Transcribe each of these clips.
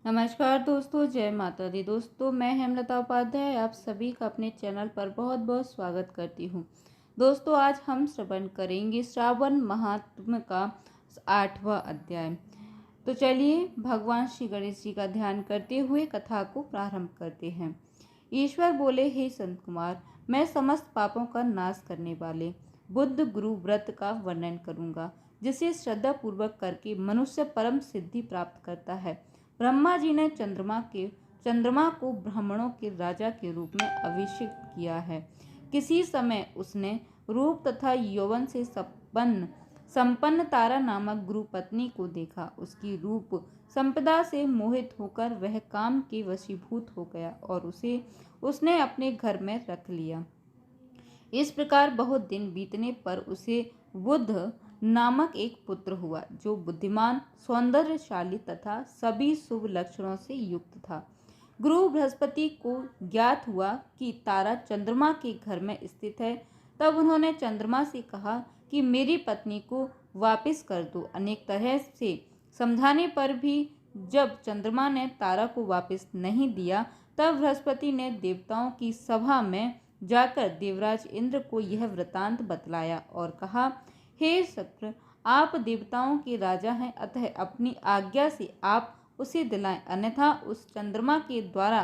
नमस्कार दोस्तों, जय माता दी। दोस्तों, मैं हेमलता उपाध्याय आप सभी का अपने चैनल पर बहुत बहुत स्वागत करती हूँ। दोस्तों, आज हम श्रवण करेंगे श्रावण महात्म्य का 8वां अध्याय। तो चलिए भगवान श्री गणेश जी का ध्यान करते हुए कथा को प्रारंभ करते हैं। ईश्वर बोले, हे संत कुमार, मैं समस्त पापों का नाश करने वाले बुद्ध गुरु व्रत का वर्णन करूंगा, जिसे श्रद्धा पूर्वक करके मनुष्य परम सिद्धि प्राप्त करता है। ब्रह्मा जी ने चंद्रमा को ब्राह्मणों के राजा के रूप में अभिषिक्त किया है। किसी समय उसने रूप तथा यौवन से संपन्न तारा नामक गुरु पत्नी को देखा। उसकी रूप संपदा से मोहित होकर वह काम के वशीभूत हो गया और उसने अपने घर में रख लिया। इस प्रकार बहुत दिन बीतने पर उसे बुद्ध नामक एक पुत्र हुआ, जो बुद्धिमान, सौंदर्यशाली तथा सभी शुभ लक्षणों से युक्त था। गुरु बृहस्पति को ज्ञात हुआ कि तारा चंद्रमा के घर में स्थित है। तब उन्होंने चंद्रमा से कहा कि मेरी पत्नी को वापस कर दो। अनेक तरह से समझाने पर भी जब चंद्रमा ने तारा को वापस नहीं दिया, तब बृहस्पति ने देवताओं की सभा में जाकर देवराज इंद्र को यह वृतांत बतलाया और कहा, हे शक्र, आप देवताओं के राजा हैं, अतः अपनी आज्ञा से आप उसे दिलाएं, अन्यथा उस चंद्रमा के द्वारा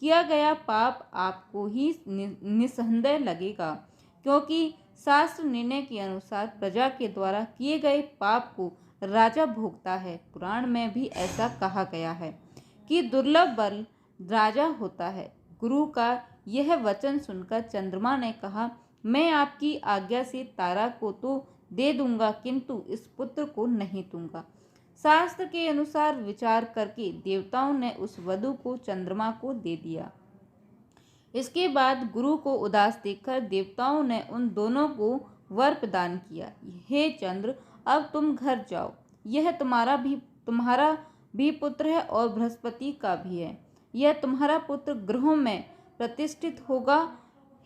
किया गया पाप आपको ही निसंदेह लगेगा, क्योंकि शास्त्र निर्णय के अनुसार प्रजा के द्वारा किए गए पाप को राजा भोगता है। पुराण में भी ऐसा कहा गया है कि दुर्लभ बल राजा होता है। गुरु का यह वचन सुनकर चंद्रमा ने कहा, मैं आपकी आज्ञा से तारा को तो दे दूंगा, किंतु इस पुत्र को नहीं दूंगा। शास्त्र के अनुसार विचार करके देवताओं ने उस वधु को चंद्रमा को दे दिया। इसके बाद गुरु को उदास देखकर देवताओं ने उन दोनों को वर प्रदान किया, हे चंद्र, अब तुम घर जाओ। यह तुम्हारा भी पुत्र है और बृहस्पति का भी है। यह तुम्हारा पुत्र गृहों में प्रतिष्ठित होगा।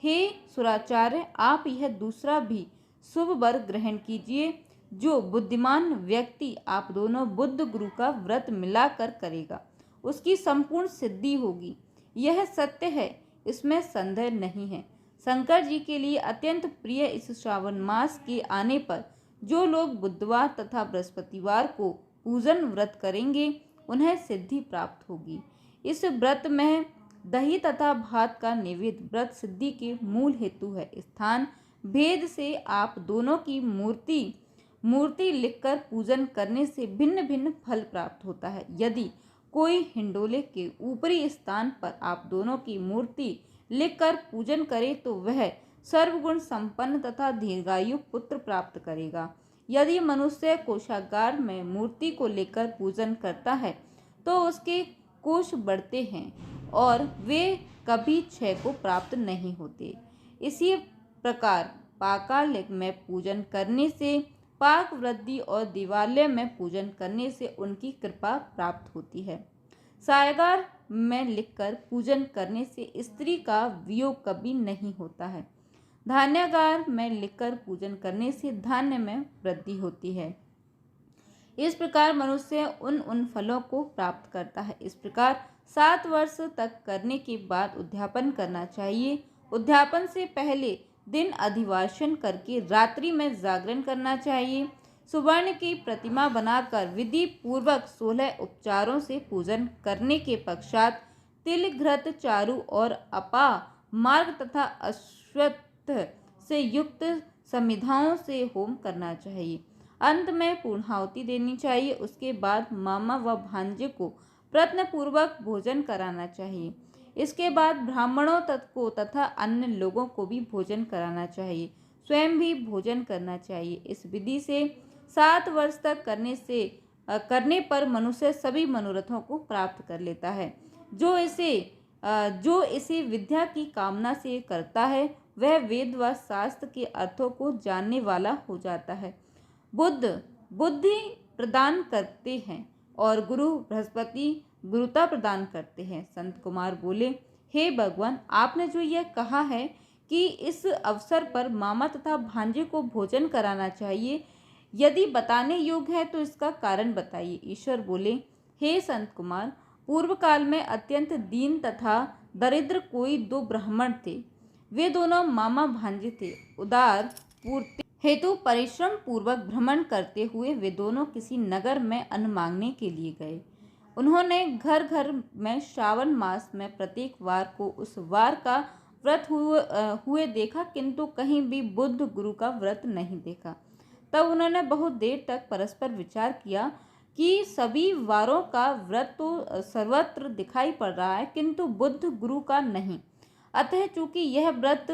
हे सुराचार्य, आप यह दूसरा भी शुभ वर ग्रहण कीजिए। जो बुद्धिमान व्यक्ति आप दोनों बुद्ध गुरु का व्रत मिलाकर करेगा, उसकी संपूर्ण सिद्धि होगी। यह सत्य है, इसमें संदेह नहीं है। शंकर जी के लिए अत्यंत प्रिय इस श्रावण मास के आने पर जो लोग बुधवार तथा बृहस्पतिवार को पूजन व्रत करेंगे, उन्हें सिद्धि प्राप्त होगी। इस व्रत में दही तथा भात का नैवेद्य व्रत सिद्धि के मूल हेतु है। स्थान भेद से आप दोनों की मूर्ति लिखकर पूजन करने से भिन्न भिन्न फल प्राप्त होता है। यदि कोई हिंडोले के ऊपरी स्थान पर आप दोनों की मूर्ति लिखकर पूजन करे तो वह सर्वगुण संपन्न तथा दीर्घायु पुत्र प्राप्त करेगा। यदि मनुष्य कोषागार में मूर्ति को लेकर पूजन करता है तो उसके कोष बढ़ते हैं और वे कभी क्षय को प्राप्त नहीं होते। इसी प्रकार पाकालिक में पूजन करने से पाक वृद्धि और दिवालय में पूजन करने से उनकी कृपा प्राप्त होती है। सायगार में लिखकर पूजन करने से स्त्री का वियोग कभी नहीं होता है। धान्यागार में लिखकर पूजन करने से धान्य में वृद्धि होती है। इस प्रकार मनुष्य उन फलों को प्राप्त करता है। इस प्रकार 7 वर्ष तक करने के बाद उद्यापन करना चाहिए। उद्यापन से पहले दिन अधिवासन करके रात्रि में जागरण करना चाहिए। सुवर्ण की प्रतिमा बनाकर विधि पूर्वक 16 उपचारों से पूजन करने के पश्चात तिल, घृत, चारु और अपा मार्ग तथा अश्वत्थ से युक्त समिधाओं से होम करना चाहिए। अंत में पूर्णाहुति देनी चाहिए। उसके बाद मामा व भांजे को प्रयत्न पूर्वक भोजन कराना चाहिए। इसके बाद ब्राह्मणों को तथा अन्य लोगों को भी भोजन कराना चाहिए। स्वयं भी भोजन करना चाहिए। इस विधि से 7 वर्ष तक करने पर मनुष्य सभी मनोरथों को प्राप्त कर लेता है। जो इसे विद्या की कामना से करता है, वह वेद व शास्त्र के अर्थों को जानने वाला हो जाता है। बुद्ध बुद्धि प्रदान करते हैं और गुरु बृहस्पति गुरुता प्रदान करते हैं। संत कुमार बोले, हे भगवान, आपने जो यह कहा है कि इस अवसर पर मामा तथा भांजे को भोजन कराना चाहिए, यदि बताने योग्य है तो इसका कारण बताइए। ईश्वर बोले, हे संत कुमार, पूर्व काल में अत्यंत दीन तथा दरिद्र कोई दो ब्राह्मण थे। वे दोनों मामा भांजे थे। उदार पूर्ति हेतु परिश्रम पूर्वक भ्रमण करते हुए वे दोनों किसी नगर में अन्न मांगने के लिए गए। उन्होंने घर घर में श्रावण मास में प्रत्येक वार को उस वार का व्रत हुए देखा, किंतु कहीं भी बुद्ध गुरु का व्रत नहीं देखा। तब उन्होंने बहुत देर तक परस्पर विचार किया कि सभी वारों का व्रत तो सर्वत्र दिखाई पड़ रहा है, किंतु बुद्ध गुरु का नहीं। अतः चूंकि यह व्रत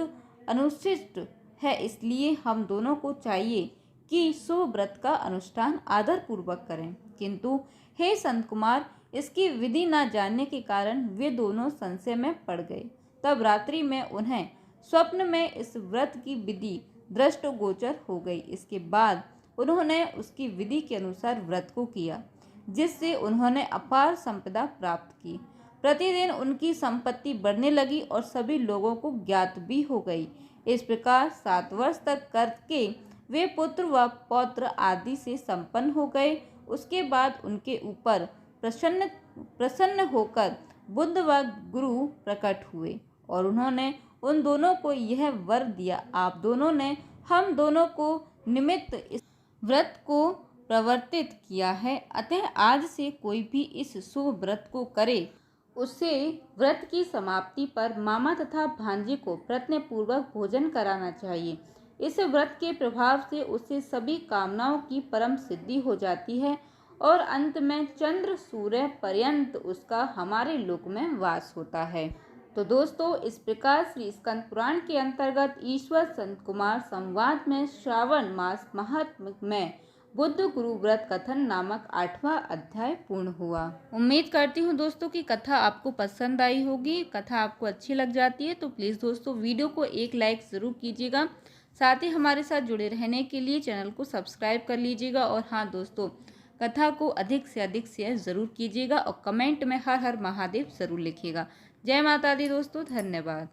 अनुशिष्ट है, इसलिए हम दोनों को चाहिए कि सो व्रत का अनुष्ठान आदर पूर्वक करें। किंतु हे संत कुमार, इसकी विधि न जानने के कारण वे दोनों संशय में पड़ गए। तब रात्रि में उन्हें स्वप्न में इस व्रत की विधि दृष्टगोचर हो गई। इसके बाद उन्होंने उसकी विधि के अनुसार व्रत को किया, जिससे उन्होंने अपार संपदा प्राप्त की। प्रतिदिन उनकी संपत्ति बढ़ने लगी और सभी लोगों को ज्ञात भी हो गई। इस प्रकार 7 वर्ष तक करके वे पुत्र व पौत्र आदि से संपन्न हो गए। उसके बाद उनके ऊपर प्रसन्न होकर बुद्ध व गुरु प्रकट हुए और उन्होंने उन दोनों को यह वर दिया, आप दोनों ने हम दोनों को निमित्त इस व्रत को प्रवर्तित किया है। अतः आज से कोई भी इस शुभ व्रत को करे, उससे व्रत की समाप्ति पर मामा तथा भांजे को प्रयत्न पूर्वक भोजन कराना चाहिए। इस व्रत के प्रभाव से उससे सभी कामनाओं की परम सिद्धि हो जाती है और अंत में चंद्र सूर्य पर्यंत उसका हमारे लोक में वास होता है। तो दोस्तों, इस प्रकार श्री स्कंद पुराण के अंतर्गत ईश्वर संत कुमार संवाद में श्रावण मास महात्म्य में बुद्ध गुरु व्रत कथन नामक 8वां अध्याय पूर्ण हुआ। उम्मीद करती हूँ दोस्तों की कथा आपको पसंद आई होगी। कथा आपको अच्छी लग जाती है तो प्लीज़ दोस्तों वीडियो को एक लाइक ज़रूर कीजिएगा। साथ ही हमारे साथ जुड़े रहने के लिए चैनल को सब्सक्राइब कर लीजिएगा। और हाँ दोस्तों, कथा को अधिक से अधिक शेयर ज़रूर कीजिएगा और कमेंट में हर हर महादेव ज़रूर लिखिएगा। जय माता दी दोस्तों, धन्यवाद।